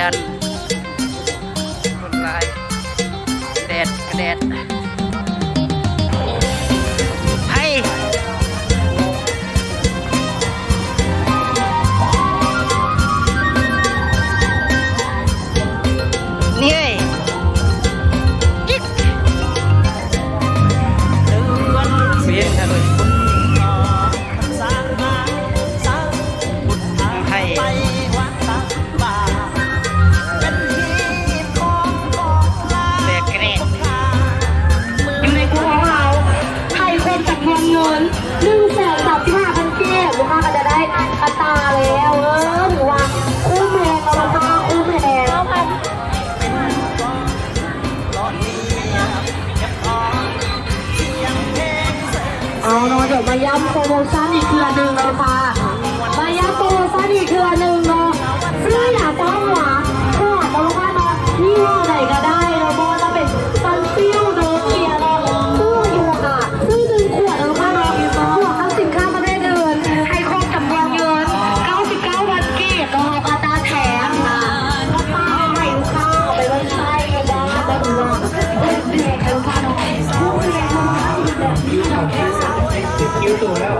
จันทร์คนลายแดดกระแดดไอ้นี่จิ๊กเสียงทะลุไทยแดดกระแดด อยู่ในกลุ่มของเราไทยคนจากเมืองเงิน135,000 เก็บลูกค้าก็จะได้อัตราแล้วถือว่าคู่แพงเราราคาคู่แพงเอาเนาะเดี๋ยวมาย้ำโปรโมชั่นอีกเครือหนึ่งเลยค่ะมาย้ำโปรโมชั่นอีกเครือหนึ่งเนาะเสื้ออยากต้องหวานก็อาจจะลูกค้าเนาะยี่ห้อไหนก็ได้เราบอกว่าจะเป็นซันซิลเนาะเกียร์เนาะตู้อยู่ค่ะซึ่ง1 ขวดลูกค้าเนาะหัวทั้งสินค้าประเภทเดินให้ครบจำนวนเงิน99 วันเก็บเนาะอัตราแถมค่ะลูกค้าให้ลูกค้าเอาไปไว้ใช้กันได้ได้ถึงว่าเป็นเพลงลูกค้าเนาะผู้เพลงลูกค้าแบบนี้เนาะ คิ้วตัวแล้ว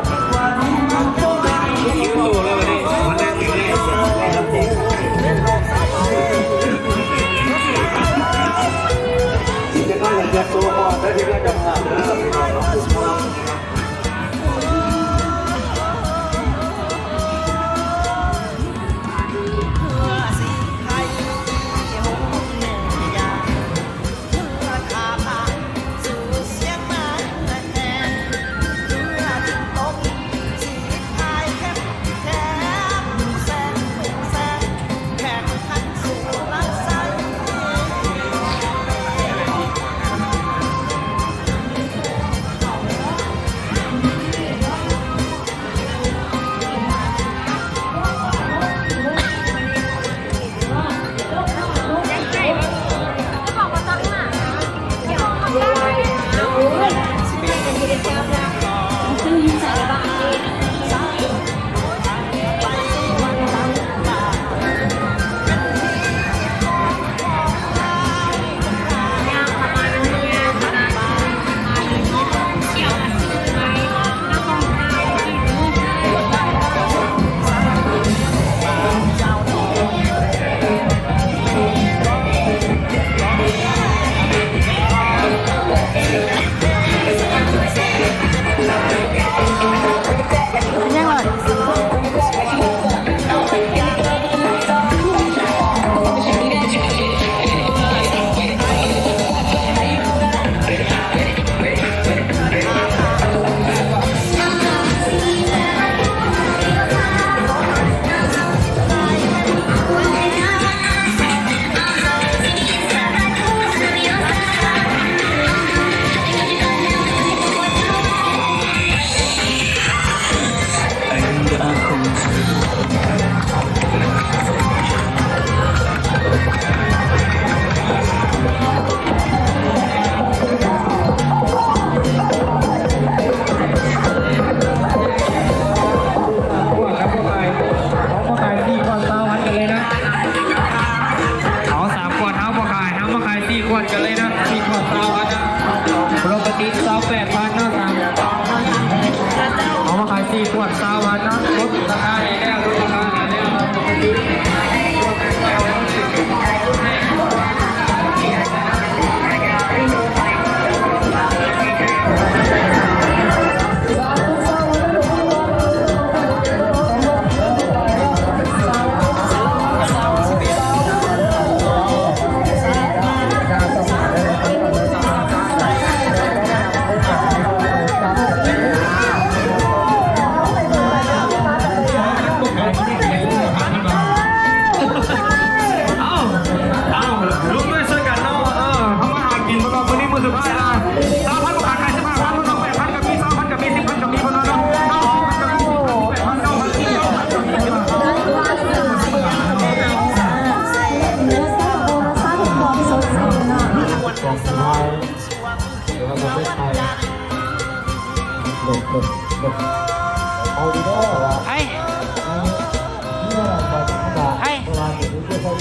โอ้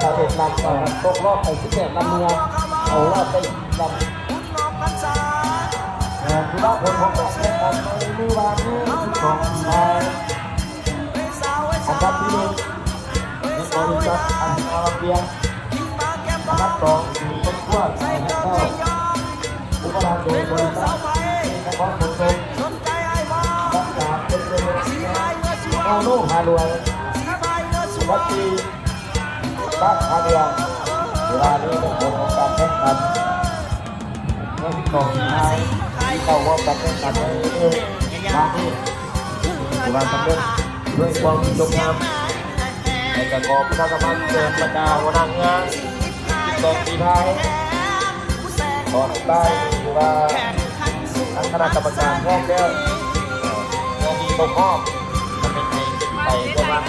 ชาวเด็กนำก่อนตกรอบไป18ลำเมืองเอารอบไปลำคือว่าคนของแบบนี้ทำในมือวางมือของนายอันดับที่หนึ่งเป็นบริษัทอันอาราเบียอันดับสองคือต้นกล้วยไทยและข้าวอุปทานโดยบริษัทนครขนส่งรักษาเป็นเรื่องเอาโน่พารวยวัดตีบ้านพาเดียวเวลานี้เป็นผลของการแข่งขันเมื่อที่กองท้ายเข้าว่าการแข่งขันในเรื่องบางที่ถือว่าสำเร็จด้วยความจงงามในการกองพิทักษ์มันเกิดบรรดาหัวหน้างานที่กองตีท้ายตอนใต้หรือว่าทั้งคณะกรรมการพร้อมแล้วยังมีตัวข้อมันเป็นไปประมาณ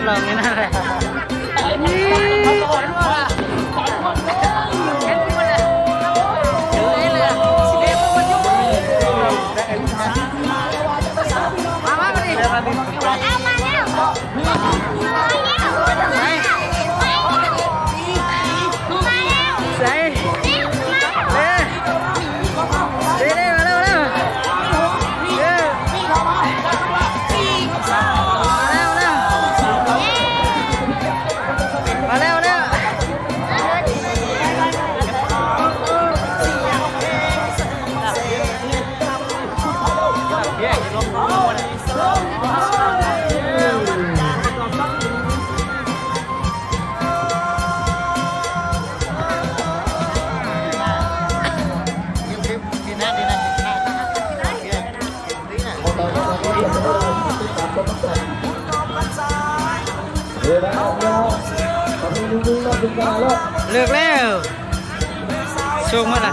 ลองนี่น่าเลยเลือกแล้วช่วงมันล่ะ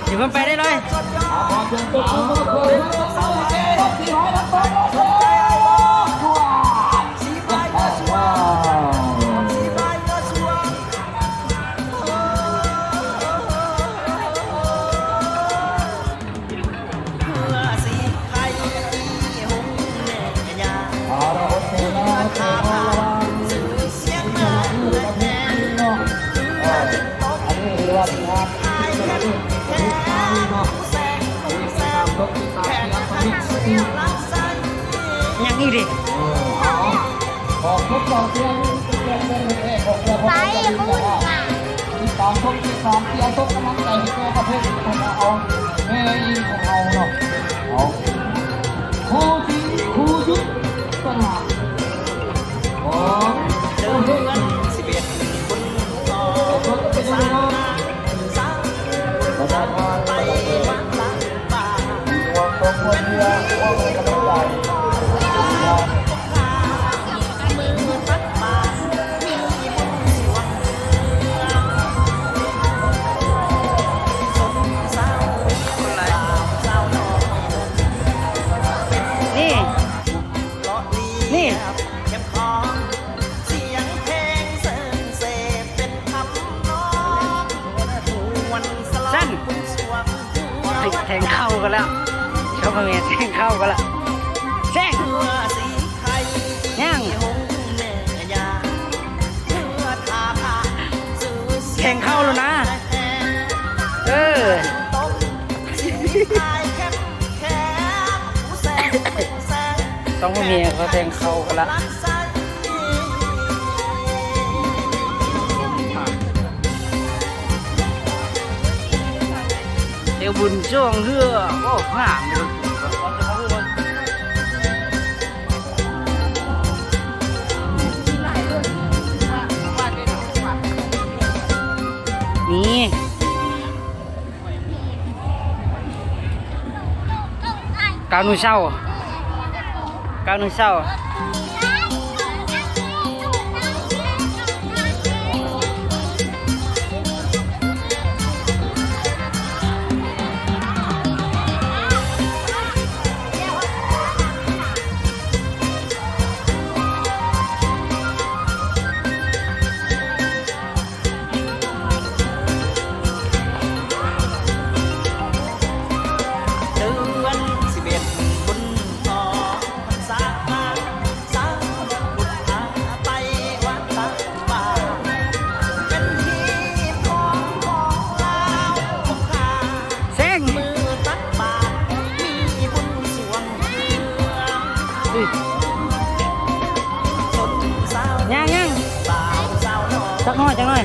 อยู่มันไปได้เลยยังอีกดิไปคุณค่ะตอนทุกที่2เที่ยวทุกกำลังใจให้ตัวประเภทของเราแม่ยิงของเราเนาะ ไปวัดล้างบาหัวตรงหัวเรือหัวไปกำลังใจมือตักบามีบุญสวงสมสาว คนไร สาวน้อย นี่ เลาะลี นี่ เข้มข้นเสียงเพลงเสิร์ฟเสพเป็นคำน้องวันสลองคุณสวง แทงเข้ากันแล้วชาวเมียแทงเข้ากันแล้วแทง เพื่อสีไข่ ยัง หงแม่ยาเพื่อทาผ้าซื้อ แทงเข้าแล้วนะ เออ ต้มสีไข่เข้มแข็งผู้แสงเป็นแสง ต้องเมียเขาแทงเข้ากันละ รักใส เดี๋ยวบุญช่วงเรือโอ้งามเลยนี่กาวนุ่งเศร้ากาวนุ่งเศร้าเดือน11บุญต่อพรรษาสาวบุญพาไปวัดตักบาตรเป็นที่ของลาวทุกขา แซง มือตักบาตรมีบุญสวงเรืองสนสาว ย่าง บ่าวสาวน้อย จักหน่อย